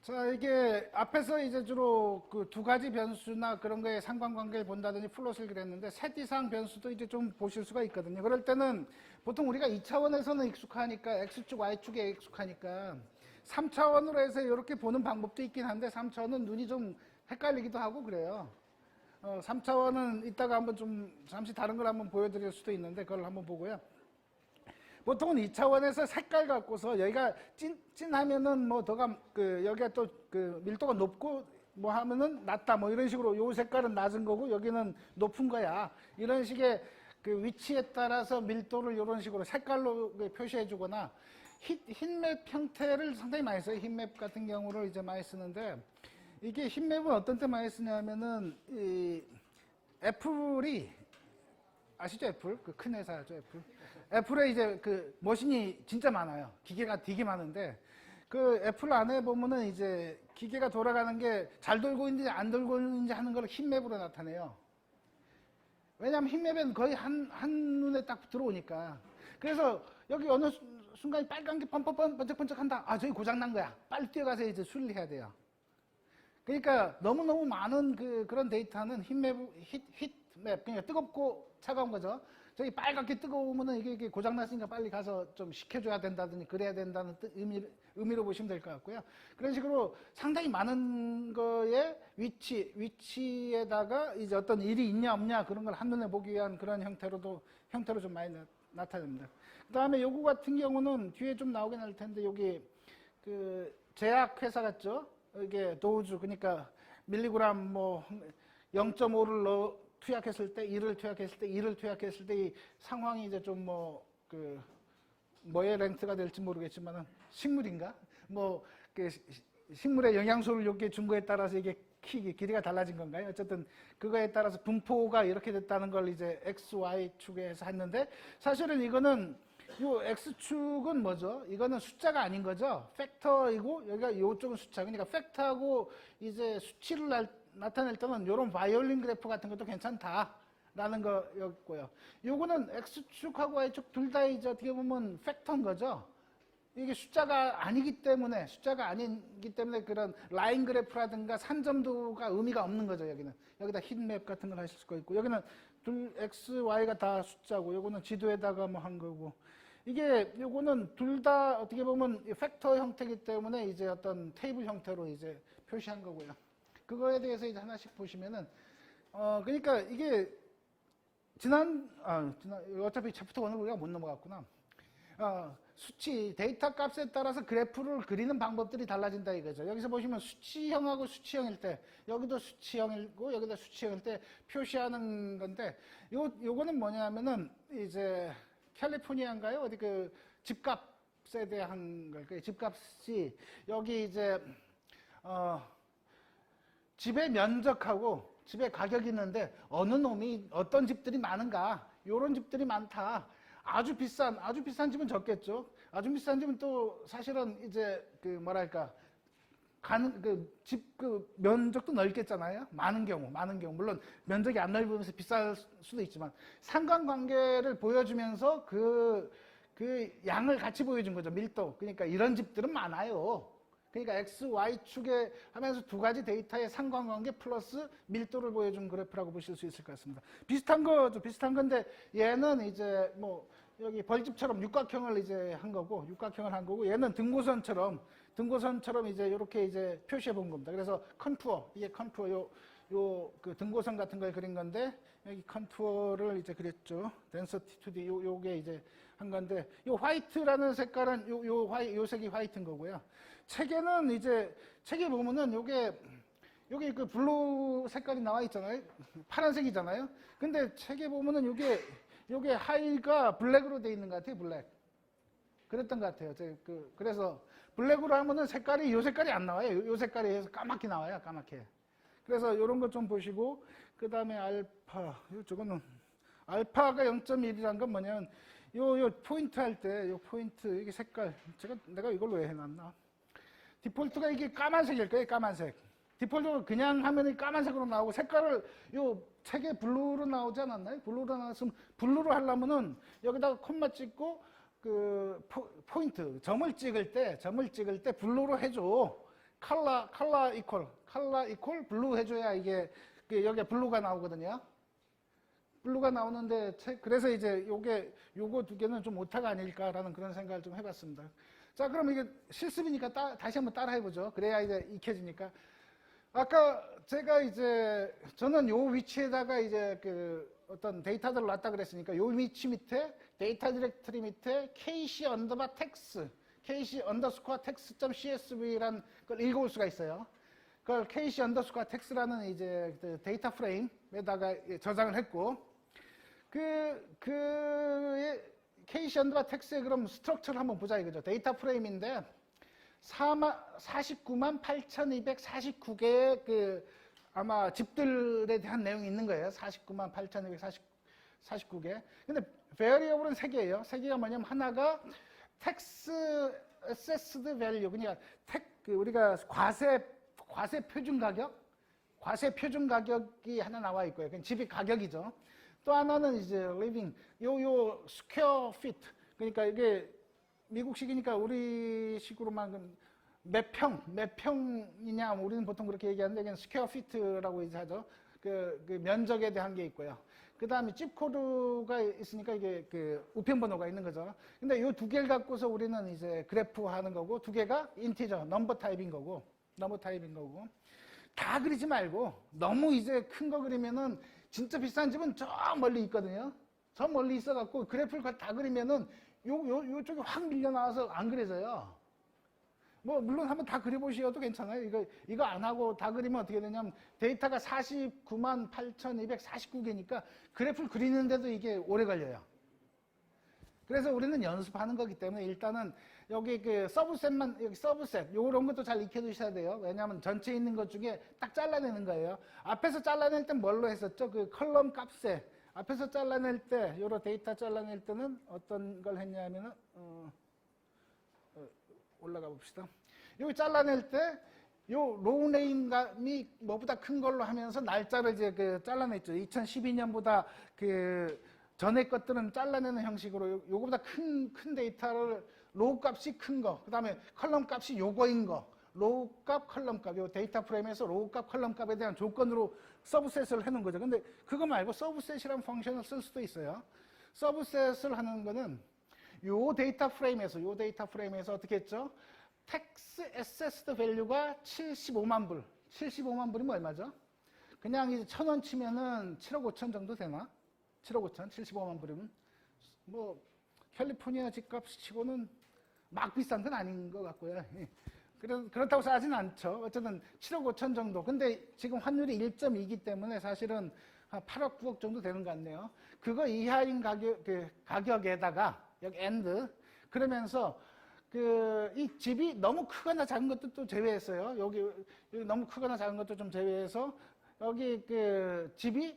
자, 이게 앞에서 이제 주로 그 두 가지 변수나 그런 거에 상관관계를 본다든지 플롯을 그랬는데 셋 이상 변수도 이제 좀 보실 수가 있거든요. 그럴 때는 보통 우리가 2차원에서는 익숙하니까 X축, Y축에 익숙하니까 3차원으로 해서 이렇게 보는 방법도 있긴 한데 3차원은 눈이 좀 헷갈리기도 하고 그래요. 3차원은 이따가 한번 좀 잠시 다른 걸 한번 보여드릴 수도 있는데 그걸 한번 보고요. 보통은 2차원에서 색깔 갖고서 여기가 진하면은 뭐 더가 여기가 또 그 밀도가 높고 뭐 하면은 낮다 뭐 이런 식으로 요 색깔은 낮은 거고 여기는 높은 거야. 이런 식의 그 위치에 따라서 밀도를 이런 식으로 색깔로 표시해 주거나 흰맵 형태를 상당히 많이 써요. 흰맵 같은 경우를 이제 많이 쓰는데 이게 흰맵은 어떤 때 많이 쓰냐면은 이 애플이 아시죠? 애플? 그 큰 회사죠, 애플. 애플에 이제 그 머신이 진짜 많아요. 기계가 되게 많은데, 그 애플 안에 보면은 이제 기계가 돌아가는 게 잘 돌고 있는지 안 돌고 있는지 하는 걸 흰맵으로 나타내요. 왜냐하면 흰맵은 거의 한눈에 딱 들어오니까. 그래서 여기 어느 순간에 빨간 게 번쩍번쩍 한다. 아, 저기 고장난 거야. 빨리 뛰어가서 이제 수리를 해야 돼요. 그러니까 너무너무 많은 그런 데이터는 힛맵, 그러니까 뜨겁고 차가운 거죠. 저기 빨갛게 뜨거우면은 이게 고장났으니까 빨리 가서 좀 식혀줘야 된다든지 그래야 된다는 의미로 보시면 될 것 같고요. 그런 식으로 상당히 많은 거에 위치에다가 이제 어떤 일이 있냐 없냐 그런 걸 한눈에 보기 위한 그런 형태로 좀 많이 나타납니다. 그 다음에 요거 같은 경우는 뒤에 좀 나오긴 할 텐데 여기 그 제약 회사 같죠? 이게 도우주, 그러니까 밀리그램 뭐 0.5를 투약했을 때 1을 투약했을 때 2를 투약했을 때 이 상황이 이제 좀 뭐의 렌트가 될지 모르겠지만은 식물인가? 뭐 그 식물의 영양소를 이렇게 준 거에 따라서 이게 길이가 달라진 건가요? 어쨌든 그거에 따라서 분포가 이렇게 됐다는 걸 이제 X, Y 축에서 했는데 사실은 이거는 요 X축은 뭐죠? 이거는 숫자가 아닌 거죠? 팩터이고 여기가 요쪽은 숫자. 그러니까 팩터하고 이제 수치를 나타낼 때는 이런 바이올린 그래프 같은 것도 괜찮다라는 거였고요. 요거는 X축하고 Y축 둘 다 이제 어떻게 보면 팩터인 거죠? 이게 숫자가 아니기 때문에 그런 라인 그래프라든가 산점도가 의미가 없는 거죠. 여기다 힛맵 같은 걸 하실 수가 있고 여기는 X, Y가 다 숫자고 요거는 지도에다가 뭐 한 거고 요거는 둘 다 어떻게 보면 팩터 형태이기 때문에 이제 어떤 테이블 형태로 이제 표시한 거고요. 그거에 대해서 이제 하나씩 보시면은 그러니까 이게 어차피 챕터 1을 우리가 못 넘어갔구나. 수치, 데이터 값에 따라서 그래프를 그리는 방법들이 달라진다 이거죠. 여기서 보시면 수치형하고 수치형일 때, 여기도 수치형이고 여기도 수치형일 때 표시하는 건데, 요거는 뭐냐면은 이제 캘리포니아인가요? 어디 그 집값에 대한 걸까요? 집값이 여기 이제 집의 면적하고 집의 가격이 있는데 어느 놈이 어떤 집들이 많은가? 요런 집들이 많다. 아주 비싼 집은 적겠죠. 아주 비싼 집은 또 사실은 이제 집 면적도 넓겠잖아요. 많은 경우. 물론 면적이 안 넓으면서 비쌀 수도 있지만 상관관계를 보여주면서 그 양을 같이 보여준 거죠. 밀도. 그러니까 이런 집들은 많아요. 그러니까 X, Y축에 하면서 두 가지 데이터의 상관관계 플러스 밀도를 보여준 그래프라고 보실 수 있을 것 같습니다. 비슷한 건데 얘는 이제 뭐 여기 벌집처럼 육각형을 이제 한 거고 얘는 등고선처럼 이제 이렇게 이제 표시해 본 겁니다. 그래서 컨투어 그 등고선 같은 걸 그린 건데 여기 컨투어를 이제 그렸죠. 덴서티 투디 요게 이제 한 건데 요 화이트라는 색깔은 요 색이 화이트인 거고요. 책에 보면은 요게 그 블루 색깔이 나와 있잖아요. 파란색이잖아요. 근데 책에 보면은 요게 하이가 블랙으로 돼 있는 것 같아요. 블랙. 그랬던 것 같아요. 그래서 블랙으로 하면은 요 색깔이 안 나와요. 요 색깔이 해서 까맣게 나와요. 까맣게. 그래서 요런 것 좀 보시고 그 다음에 알파. 저거는 알파가 0.1이란 건 뭐냐면 요 포인트 할 때 포인트 이게 색깔 내가 이걸로 왜 해놨나? 디폴트가 이게 까만색일 거예요. 까만색. 디폴트가 그냥 화면이 까만색으로 나오고 색깔을 요 책에 블루로 나오지 않았나요? 블루로 나왔으면 블루로 하려면은 여기다가 콤마 찍고 그 포인트 점을 찍을 때 블루로 해줘. 컬러 이퀄 블루 해줘야 이게 여기에 블루가 나오거든요. 블루가 나오는데 그래서 이제 요거 두 개는 좀 오타가 아닐까라는 그런 생각을 좀 해봤습니다. 자, 그럼 이게 실습이니까 다시 한번 따라 해보죠. 그래야 이제 익혀지니까. 아까 제가 이제 저는 요 위치에다가 이제 그 어떤 데이터들을 놨다 그랬으니까 요 위치 밑에 데이터 디렉터리 밑에 kc 언더바 텍스 kc 언더스코어 텍스.csv란 걸 읽어올 수가 있어요. 그걸 kc 언더스코어 텍스라는 이제 그 데이터 프레임에다가 저장을 했고 kc 언더바 텍스의 그럼 스트럭처를 한번 보자 이거죠. 데이터 프레임인데 49만 8,249개의 그 아마 집들에 대한 내용이 있는 거예요. 49만 8,249개. 근데 variable은 3개예요. 3개가 뭐냐면 하나가 tax assessed value. 그러니까 우리가 과세 표준 가격이 하나 나와 있고요. 그건 집이 가격이죠. 또 하나는 이제 living 요 square feet. 그러니까 이게 미국식이니까 우리식으로만 몇 평이냐 우리는 보통 그렇게 얘기하는데 그냥 스퀘어 피트라고 이제 하죠. 그 면적에 대한 게 있고요. 그 다음에 집 코드가 있으니까 이게 그 우편번호가 있는 거죠. 근데 이 두 개를 갖고서 우리는 이제 그래프 하는 거고 두 개가 인티저 넘버 타입인 거고 다 그리지 말고 너무 이제 큰 거 그리면은 진짜 비싼 집은 저 멀리 있거든요. 저 멀리 있어갖고 그래프를 다 그리면은 요쪽이 확 밀려 나와서 안 그려져요. 뭐 물론 한번 다 그려보셔도 괜찮아요. 이거 안 하고 다 그리면 어떻게 되냐면 데이터가 49만 8,249개니까 그래프를 그리는데도 이게 오래 걸려요. 그래서 우리는 연습하는 거기 때문에 일단은 여기 그 여기 서브셋 요런 것도 잘 익혀두셔야 돼요. 왜냐하면 전체에 있는 것 중에 딱 잘라내는 거예요. 앞에서 잘라낼 땐 뭘로 했었죠? 그 컬럼 값에 앞에서 잘라낼 때 요런 데이터 잘라낼 때는 어떤 걸 했냐면은 올라가 봅시다. 여기 잘라낼 때 요 로우 네임감이 뭐보다 큰 걸로 하면서 날짜를 이제 그 잘라냈죠. 2012년보다 그 전에 것들은 잘라내는 형식으로 요거보다 큰 데이터를 로우 값이 큰 거, 그 다음에 컬럼 값이 요거인 거, 로우 값, 컬럼 값, 요 데이터 프레임에서 로우 값, 컬럼 값에 대한 조건으로 서브셋을 해놓은 거죠. 근데 그거 말고 서브셋이라는 펑션을 쓸 수도 있어요. 서브셋을 하는 거는 요 데이터 프레임에서 어떻게 했죠? tax assessed value가 75만 불. 75만 불이면 얼마죠? 그냥 이제 1,000원 치면은 7억 5천 정도 되나? 7억 5천, 75만 불이면. 뭐, 캘리포니아 집값 치고는 막 비싼 건 아닌 것 같고요. 그렇다고 싸진 않죠. 어쨌든 7억 5천 정도. 근데 지금 환율이 1.2이기 때문에 사실은 한 8억, 9억 정도 되는 것 같네요. 그거 이하인 가격에다가, 여기 엔드. 그러면서 이 집이 너무 크거나 작은 것도 또 제외했어요. 여기 너무 크거나 작은 것도 좀 제외해서 여기 집이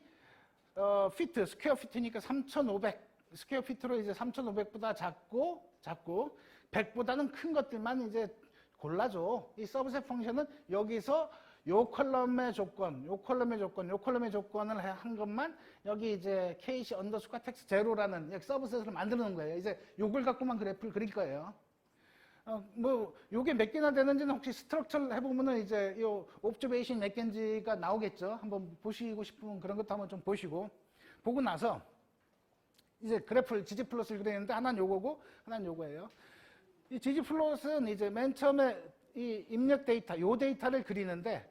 피트, 스퀘어 피트니까 3,500 스퀘어 피트로 이제 3,500보다 작고 100보다는 큰 것들만 이제 골라줘. 이 서브셋 펑션은 여기서 요 컬럼의 조건을 한 것만 여기 이제 kc 언더스코어 텍스 제로라는 서브셋을 만들어 놓은 거예요. 이제 요걸 갖고만 그래프를 그릴 거예요. 뭐 요게 몇 개나 되는지는 혹시 스트럭처를 해보면은 이제 요 옵저베이션 몇 개인지가 나오겠죠. 한번 보시고 싶으면 그런 것도 한번 좀 보고 나서 이제 그래프를 gg플롯을 그리는데 하나는 요거고 하나는 요거예요. 이 gg플롯은 이제 맨 처음에 이 입력 데이터, 요 데이터를 그리는데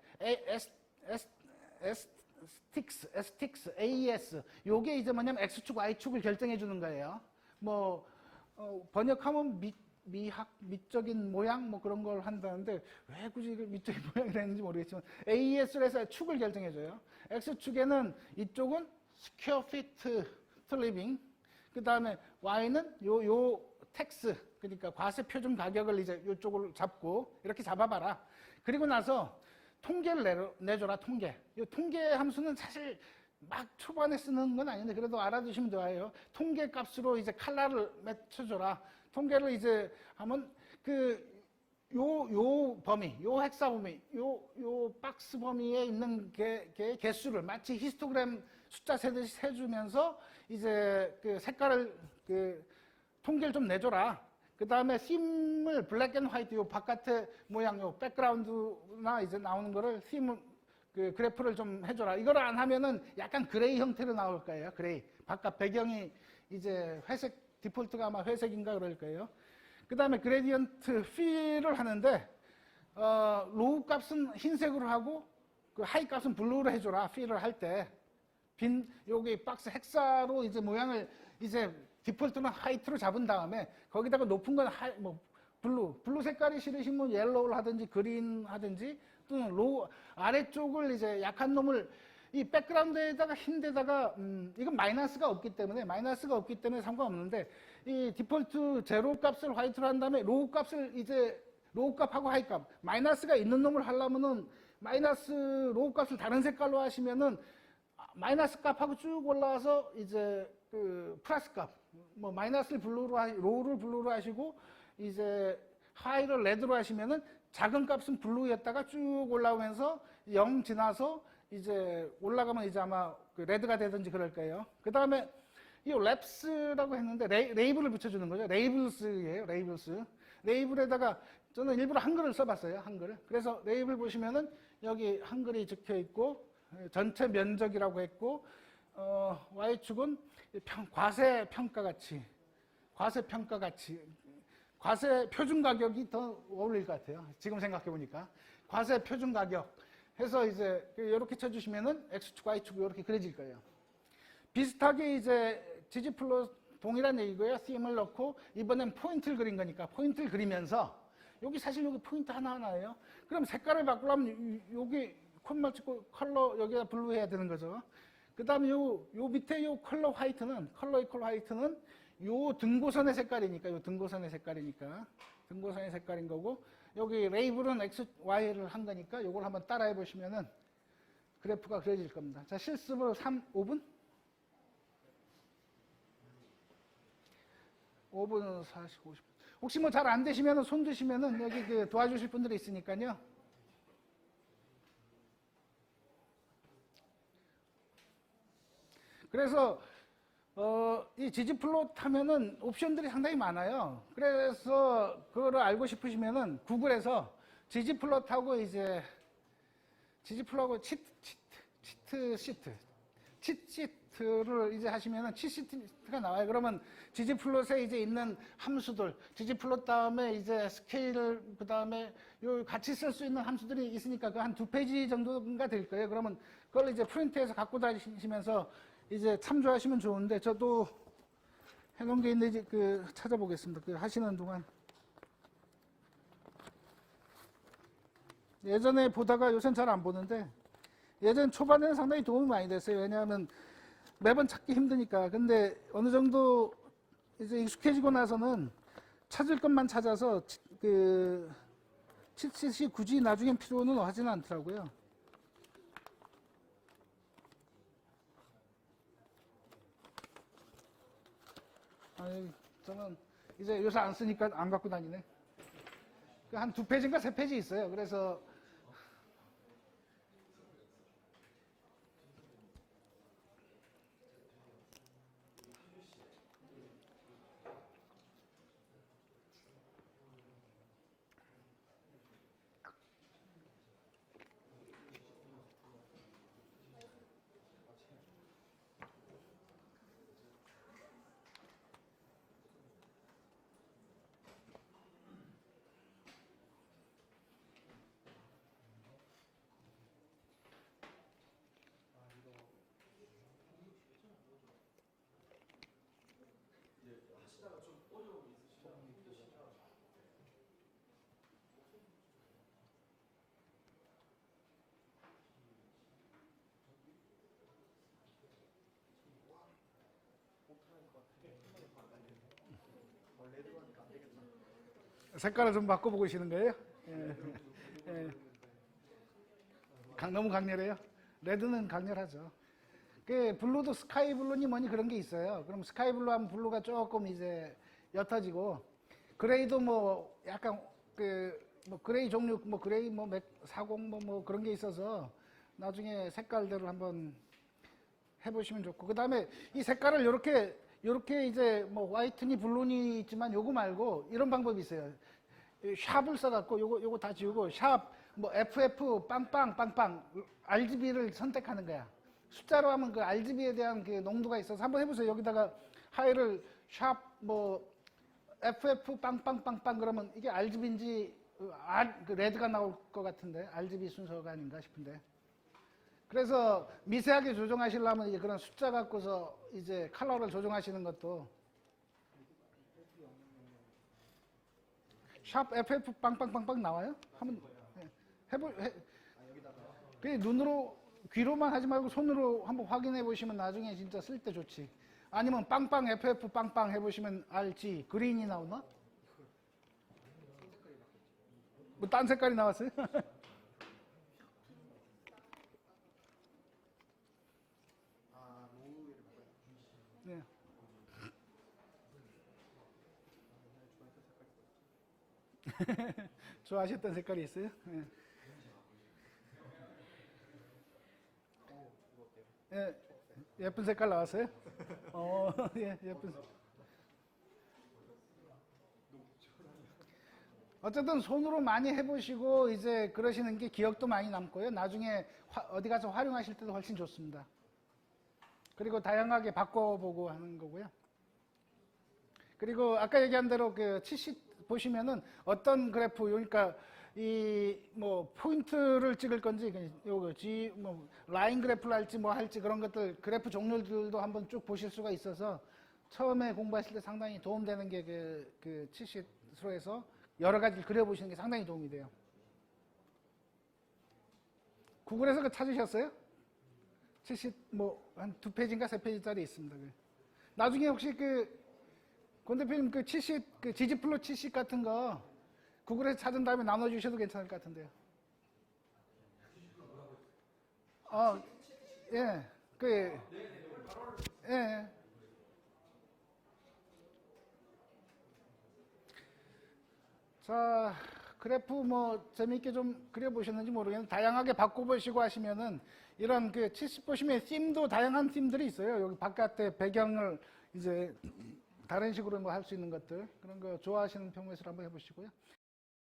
stix, AES 요게 이제 뭐냐면 x축, y축을 결정해 주는 거예요. 뭐 번역하면 미적인 모양 뭐 그런 걸 한다는데 왜 굳이 미적인 모양이 되는지 모르겠지만 AES를 해서 축을 결정해줘요. X축에는 이쪽은 스퀘어 피트 리빙, 그 다음에 Y는 요 텍스, 그러니까 과세 표준 가격을 이제 이쪽으로 잡고 이렇게 잡아봐라. 그리고 나서 통계를 내줘라. 이 통계 함수는 사실 막 초반에 쓰는 건 아닌데 그래도 알아두시면 좋아요. 통계 값으로 이제 칼라를 맞춰줘라. 통계를 이제 하면 요 범위, 요 헥사 범위, 요 박스 범위에 있는 개수를 마치 히스토그램 숫자 세듯이 세주면서 이제 색깔을 통계를 좀 내줘라. 그 다음에 심을 블랙 앤 화이트, 요 바깥의 모양, 요 백그라운드나 이제 나오는 거를 심, 그 그래프를 좀 해줘라. 이걸 안 하면은 약간 그레이 형태로 나올 거예요. 그레이. 바깥 배경이 이제 회색, 디폴트가 아마 회색인가 그럴 거예요. 그 다음에 그레디언트 필을 하는데, 로우 값은 흰색으로 하고, 그 하이 값은 블루로 해줘라. 필을 할 때. 여기 박스 헥사로 이제 모양을 이제 디폴트는 화이트로 잡은 다음에 거기다가 높은 건 블루 색깔이 싫으시면 옐로우를 하든지 그린 하든지 또는 로우 아래쪽을 이제 약한 놈을 이 백그라운드에다가 흰데다가 이건 마이너스가 없기 때문에 상관없는데 이 디폴트 제로 값을 화이트로 한 다음에 로우 값을 이제 로우 값하고 하이 값 마이너스가 있는 놈을 하려면은 마이너스 로우 값을 다른 색깔로 하시면은 마이너스 값하고 쭉 올라와서 이제 그 플러스 값, 뭐 마이너스를 블루로 로우를 블루로 하시고 이제 하이를 레드로 하시면은 작은 값은 블루였다가 쭉 올라오면서 0 지나서 이제 올라가면 이제 아마 그 레드가 되든지 그럴 거예요. 그 다음에 이 랩스라고 했는데 레이블을 붙여주는 거죠. 레이블스예요. 레이블스. 레이블에다가 저는 일부러 한글을 써봤어요. 한글. 그래서 레이블 보시면은 여기 한글이 적혀 있고 전체 면적이라고 했고 Y축은 과세 평가 가치, 과세 표준 가격이 더 어울릴 것 같아요. 지금 생각해 보니까 과세 표준 가격 해서 이제 이렇게 쳐주시면은 X축, Y축 이렇게 그려질 거예요. 비슷하게 이제 지지플롯 동일한 얘기고요. CM을 넣고 이번엔 포인트를 그린 거니까 포인트를 그리면서 여기 사실 여기 포인트 하나하나예요. 그럼 색깔을 바꾸려면 여기 콤마 찍고 컬러 여기다 블루 해야 되는 거죠. 그 다음에 요 밑에 요 컬러 이퀄 화이트는 요 등고선의 색깔이니까 등고선의 색깔인 거고 여기 레이블은 X, Y를 한 거니까 요걸 한번 따라해 보시면은 그래프가 그려질 겁니다. 자, 실습으로 5분? 5분 40, 50분. 혹시 뭐 잘 안 되시면은 손 드시면은 여기 그 도와주실 분들이 있으니까요. 그래서 이 지지플롯 하면은 옵션들이 상당히 많아요. 그래서 그거를 알고 싶으시면은 구글에서 지지플롯하고 이제 지지플롯하고 치트시트를 이제 하시면은 치트시트가 나와요. 그러면 지지플롯에 이제 있는 함수들, 지지플롯 다음에 이제 스케일, 그 다음에 요 같이 쓸 수 있는 함수들이 있으니까 그 한 2페이지 정도가 될 거예요. 그러면 그걸 이제 프린트해서 갖고 다니시면서 이제 참조하시면 좋은데 저도 해놓은 게 있는지 그 찾아보겠습니다. 그 하시는 동안 예전에 보다가 요새는 잘 안 보는데 예전 초반에는 상당히 도움이 많이 됐어요. 왜냐하면 매번 찾기 힘드니까. 근데 어느 정도 이제 익숙해지고 나서는 찾을 것만 찾아서 그 치트시 굳이 나중엔 필요는 하지는 않더라고요. 아니, 저는 이제 요새 안 쓰니까 안 갖고 다니네. 한 2페이지인가 3페이지 있어요. 그래서 색깔을 좀 바꿔보고 계시는 거예요? 예. 예. 너무 강렬해요? 레드는 강렬하죠. 그 블루도 스카이 블루니 뭐니 그런 게 있어요. 그럼 스카이 블루 하면 블루가 조금 이제 옅어지고 그레이도 뭐 약간 그 뭐 그레이 종류 뭐 그레이 뭐 40 뭐 그런 게 있어서 나중에 색깔대로 한번 해보시면 좋고 그 다음에 이 색깔을 이렇게 이렇게 이제 뭐 화이트니 블루니 있지만 요거 말고 이런 방법이 있어요. 샵을 써갖고 요거 다 지우고 샵 뭐 FF 빵빵 빵빵 RGB를 선택하는 거야. 숫자로 하면 그 RGB에 대한 그 농도가 있어서 한번 해보세요. 여기다가 하이를 샵 뭐 FF 빵빵 빵빵 그러면 이게 RGB인지 그 레드가 나올 것 같은데 RGB 순서가 아닌가 싶은데. 그래서 미세하게 조정하시려면 이제 그런 숫자 갖고서 이제 컬러를 조정하시는 것도 샵 FF 빵빵빵빵 나와요? 한번 그냥 눈으로 귀로만 하지 말고 손으로 한번 확인해 보시면 나중에 진짜 쓸 때 좋지. 아니면 빵빵 FF 빵빵 해보시면 알지. 그린이 나오나? 뭐 딴 색깔이 나왔어요? 네. 좋아하셨던 색깔이 있어요? 네. 예, 예쁜 색깔 나왔어요? 예, 예쁜. 어쨌든 손으로 많이 해보시고 이제 그러시는 게 기억도 많이 남고요. 나중에 어디 가서 활용하실 때도 훨씬 좋습니다. 그리고 다양하게 바꿔보고 하는 거고요. 그리고 아까 얘기한 대로 그 치쉿 보시면은 어떤 그래프, 그러니까 이 뭐 포인트를 찍을 건지 요거 뭐 라인 그래프를 할지 뭐 할지 그런 것들 그래프 종류들도 한번 쭉 보실 수가 있어서 처음에 공부하실 때 상당히 도움되는 게 그 치쉿으로 해서 여러 가지를 그려보시는 게 상당히 도움이 돼요. 구글에서 그 찾으셨어요? 치쉿 뭐 한 2페이지인가 3페이지짜리 있습니다. 나중에 혹시 권 대표님 그 치쉿 그 지지플로 치쉿 같은 거 구글에서 찾은 다음에 나눠주셔도 괜찮을 것 같은데요. 예, 예. 자, 그래프 뭐 재미있게 좀 그려보셨는지 모르겠는데 다양하게 바꿔보시고 하시면은 이런 그 치쉿 보시면 სიმ도 다양한 sim들이 있어요. 여기 바깥에 배경을 이제 다른 식으로 뭐 할 수 있는 것들 그런 거 좋아하시는 평소에 한번 해보시고요.